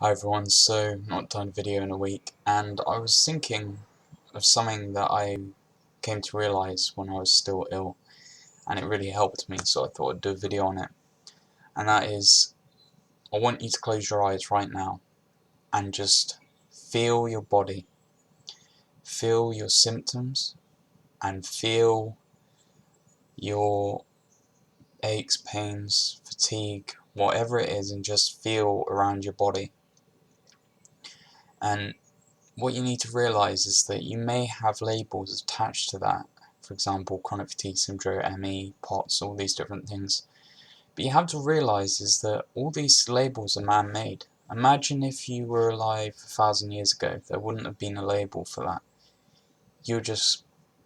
Hi everyone, so not done a video in a week, and I was thinking of something that I came to realise when I was still ill, and it really helped me, so I thought I'd do a video on it. And that is, I want you to close your eyes right now and just feel your body, feel your symptoms, and feel your aches, pains, fatigue, whatever it is, and just feel around your body. And what you need to realise is that you may have labels attached to that. For example, chronic fatigue syndrome, ME, POTS, all these different things. But you have to realise is that all these labels are man-made. Imagine if you were alive 1,000 years ago, there wouldn't have been a label for that. You just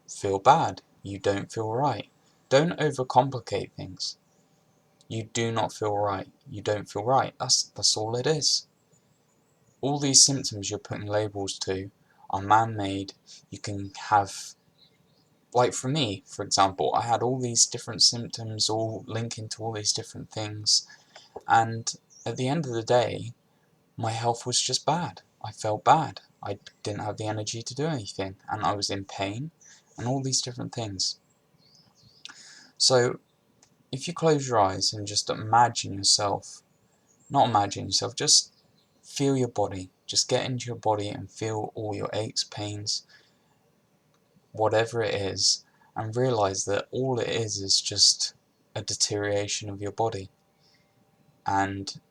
feel bad. You don't feel right. Don't overcomplicate things. You do not feel right. You don't feel right. That's all it is. All these symptoms you're putting labels to are man-made. You can have, like for me, for example, I had all these different symptoms all linking to all these different things, and at the end of the day, my health was just bad. I felt bad. I didn't have the energy to do anything, and I was in pain, and all these different things. So, if you close your eyes and just imagine yourself, not imagine yourself, just feel your body. Just get into your body and feel all your aches, pains, whatever it is, and realize that all it is just a deterioration of your body, and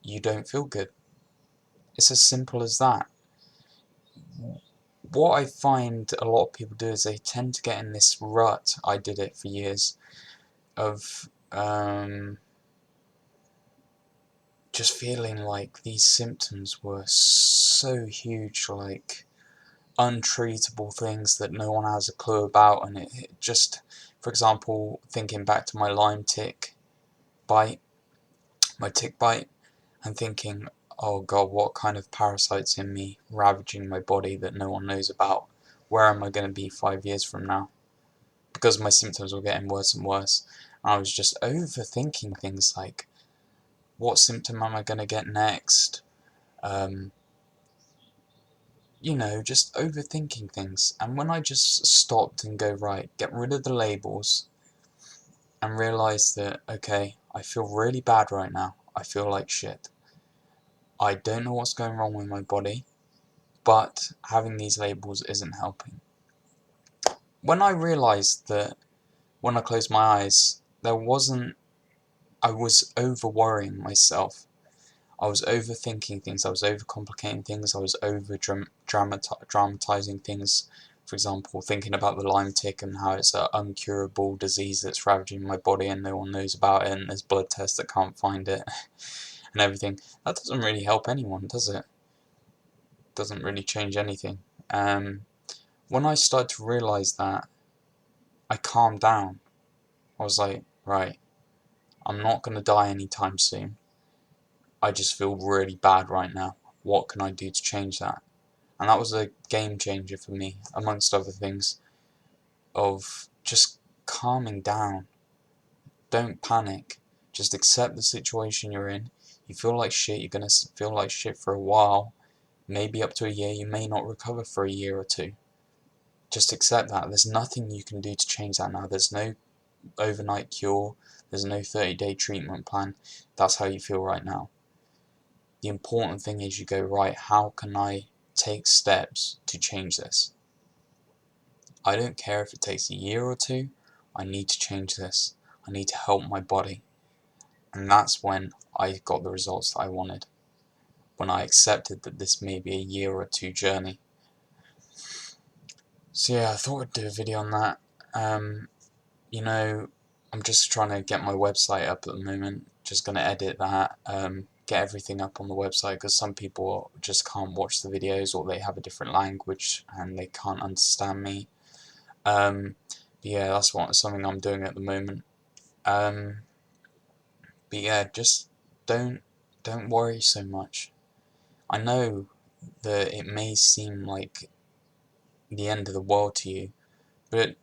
you don't feel good. It's as simple as that. What I find a lot of people do is they tend to get in this rut, I did it for years, of just feeling like these symptoms were so huge, like untreatable things that no one has a clue about, and it just, for example, thinking back to my Lyme bite, my tick bite, and thinking, oh god, what kind of parasite's in me ravaging my body that no one knows about? Where am I going to be 5 years from now? Because my symptoms were getting worse and worse. And I was just overthinking things like, what symptom am I going to get next? Just overthinking things. And when I just stopped and go, right, get rid of the labels, and realise that, okay, I feel really bad right now. I feel like shit. I don't know what's going wrong with my body, but having these labels isn't helping. When I realised that when I closed my eyes, I was over-worrying myself. I was overthinking things, I was overcomplicating things, I was over-dramatising things. For example, thinking about the Lyme tick and how it's an uncurable disease that's ravaging my body and no one knows about it, and there's blood tests that can't find it, and everything. That doesn't really help anyone, does it? Doesn't really change anything. When I started to realise that, I calmed down. I was like, right, I'm not going to die anytime soon. I just feel really bad right now. What can I do to change that? And that was a game changer for me, amongst other things, of just calming down. Don't panic. Just accept the situation you're in. You feel like shit, you're going to feel like shit for a while. Maybe up to a year, you may not recover for a year or two. Just accept that. There's nothing you can do to change that now. There's no overnight cure. There's no 30-day treatment plan. That's how you feel right now. The important thing is you go, right, how can I take steps to change this? I don't care if it takes a year or two. I need to change this. I need to help my body. And that's when I got the results that I wanted. When I accepted that this may be a year or two journey. So yeah, I thought I'd do a video on that. I'm just trying to get my website up at the moment. Just going to edit that, get everything up on the website, because some people just can't watch the videos, or they have a different language and they can't understand me. But yeah, that's something I'm doing at the moment. But yeah, just don't worry so much. I know that it may seem like the end of the world to you, but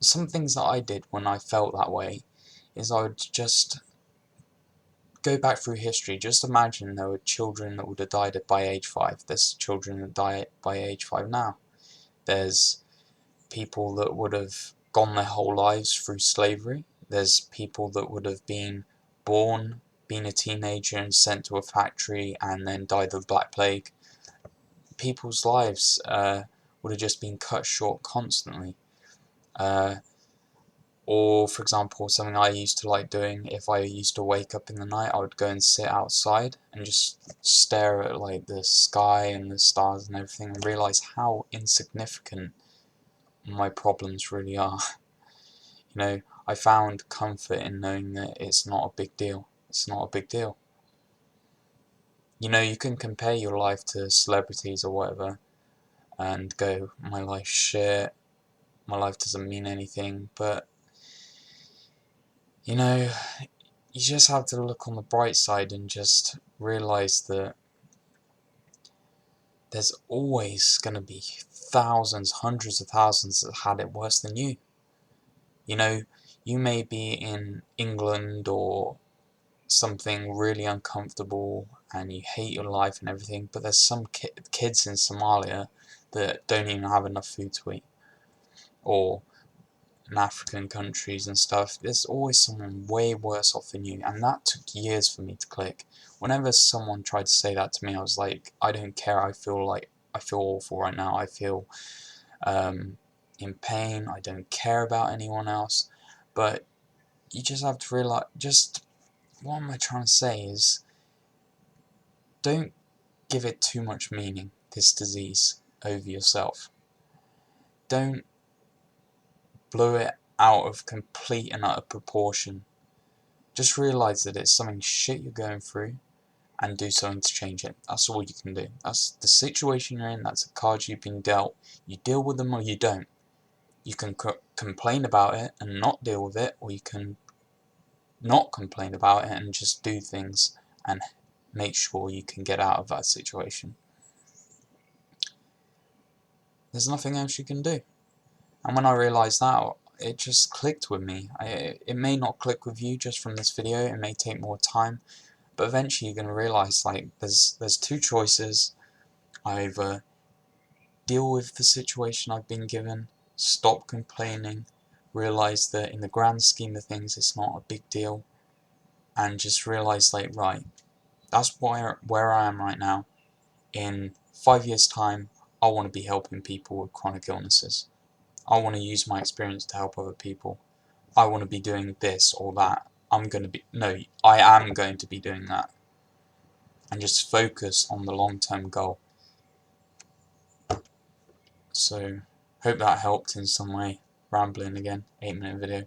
some things that I did when I felt that way is I would just go back through history, just imagine there were children that would have died by age 5. There's children that die by age 5 now. There's people that would have gone their whole lives through slavery. There's people that would have been born, been a teenager and sent to a factory and then died of the Black Plague. People's lives would have just been cut short constantly. Or, for example, something I used to like doing, if I used to wake up in the night, I would go and sit outside and just stare at like the sky and the stars and everything and realise how insignificant my problems really are. You know, I found comfort in knowing that it's not a big deal. It's not a big deal. You know, you can compare your life to celebrities or whatever and go, my life's shit, my life doesn't mean anything, but you know, you just have to look on the bright side and just realise that there's always going to be thousands, hundreds of thousands that had it worse than you. You know, you may be in England or something really uncomfortable and you hate your life and everything, but there's some kids in Somalia that don't even have enough food to eat. Or in African countries and stuff, there's always someone way worse off than you, and that took years for me to click. Whenever someone tried to say that to me, I was like, I don't care, I feel awful right now, I feel in pain, I don't care about anyone else. But you just have to realise, what am I trying to say is, don't give it too much meaning, this disease, over yourself. Don't blow it out of complete and utter proportion. Just realise that it's something shit you're going through and do something to change it. That's all you can do. That's the situation you're in, that's the cards you've been dealt. You deal with them or you don't. You can complain about it and not deal with it, or you can not complain about it and just do things and make sure you can get out of that situation. There's nothing else you can do. And when I realised that, it just clicked with me. It may not click with you just from this video, it may take more time, but eventually you're going to realise, like, there's two choices. I either deal with the situation I've been given, stop complaining, realise that in the grand scheme of things it's not a big deal, and just realise, like, right, that's where I am right now. In 5 years' time, I want to be helping people with chronic illnesses. I want to use my experience to help other people. I want to be doing this or that. I am going to be doing that. And just focus on the long-term goal. So, hope that helped in some way. Rambling again, 8-minute video.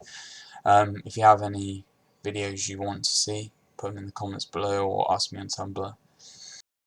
If you have any videos you want to see, put them in the comments below or ask me on Tumblr.